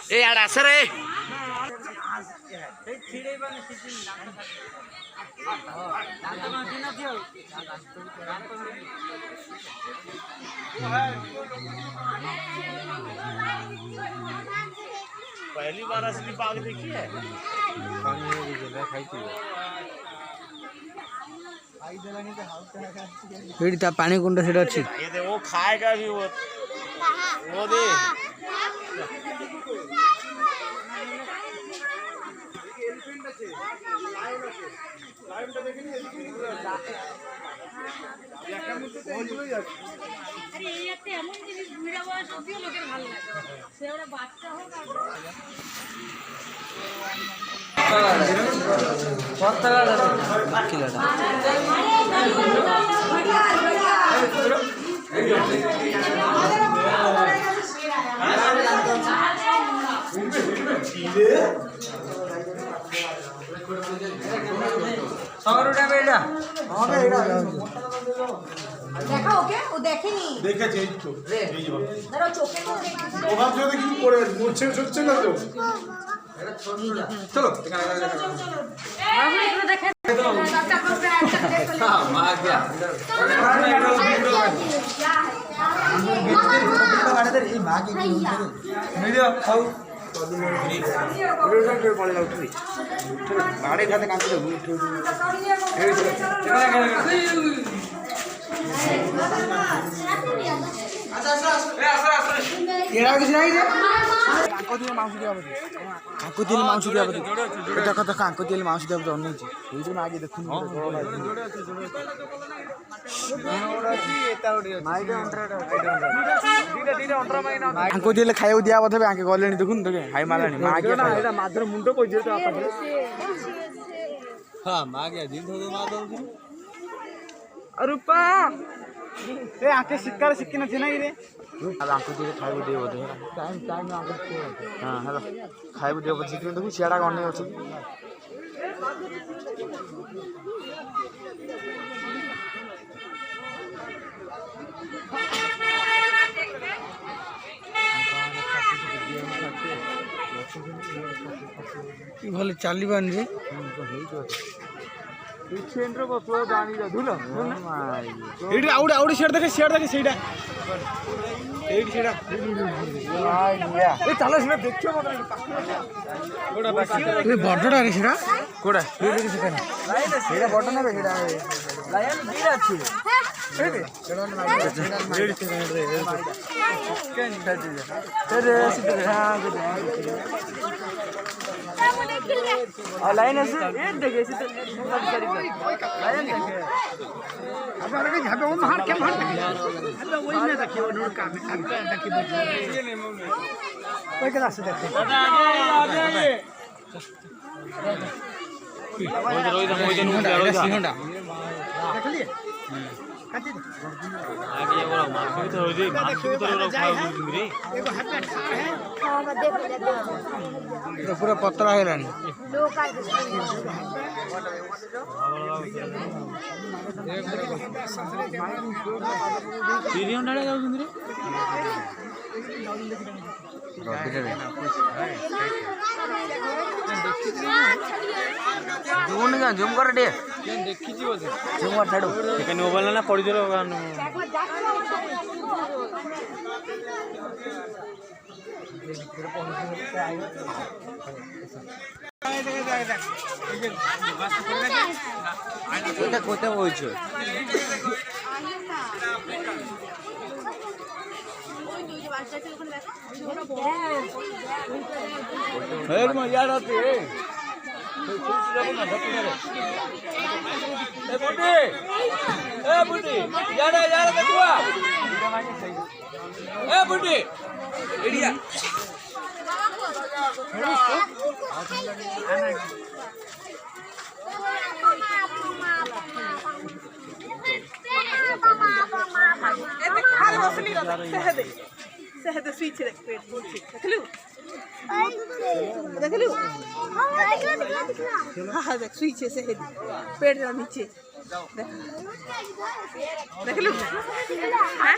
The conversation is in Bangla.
ए यार आस रे पहली बार असली बाघ देखी है पानी कुंड से अच्छी ये दे वो खाएगा भी वो दे দেখা ওকে ও দেখেনি দেখেছে এই তো এই যে দাঁড়াও চোখে তো ও ভাবছে ওদের কিছু করে মুছছে ছুটছে না তো চলো আমি একটু দেখে একটা করবে একটা हां मा गया এই মা কি ভিডিও খাও গাড়ি খাতে কাঁদতে দেবো এরা কিছু নাই রে কাকতিল মাংস দেওয়া হবে কাকতিল মাংস দেওয়া হবে এটা কথা কাকতিল মাংস দেওয়া হবে অনেক এই জন্য আগে দেখুন আঙ্কু দিলে খাইও দিয়া বোধ হবে আঙ্কে গলেনি দেখুন দেখে হাই মালানি মা আগে এটা মাত্র মুন্ডো কই দিও তো আপনি হ্যাঁ মা আগে দিন ধরে মা দাও রূপা এ আঙ্কে শিকার শিখি না চিনা রে আর আঙ্কু দিলে খাইও দিও বোধ টাইম টাইম আঙ্কু হ্যাঁ হ্যালো খাইও দিও বোধ শিখি দেখুন সিয়াড়া অনেক আছে ভালো চালিবান রে সেন্টার কো ফ্লো জানি যা ধুলো এইটা আউট আউট শেয়ার দেখে সেইটা এইটা সেটা এই চালা সেটা দেখছো মত কোড়া বাকি এই বড়টা রে সেটা কোড়া এই দেখি সেখানে সেটা বড় না রে সেটা লায়ন বিড় আছে এই রে সেটা না রেড সেখানে রে কেন দাদি রে সিধে হ্যাঁ আর লাইন আছে এই দেখে সিধে লাইন দেখে আপনারা কি যাবে ও মার কে মার আরে ওই না দেখি ও নোর কাম দেখি ওই কেন আছে দেখে আগে সিংহটা দেখলি কাটি দে आगे वाला मार भी तो हो जाए मार भी तो लोग खाओ रे एगो हाथ में खा है हां मैं देख ले पूरा पत्रा हेलानी लोग का बिरियानी डाले जाओ रे জুম না জুম করে দে देखिছি বসে জুম করে ছাড়ো এখানে মোবাইল না পড়ি দিলো এটা কোথায় হইছে हेर मजा आती है ए बुड्ढी यारा यारा देखुआ ए बुड्ढी एडिया सहद स्वीट देख पेट बोलছি দেখলু দেখলু हां देख स्वीट से सहद पेट रा नीचे দেখলু हां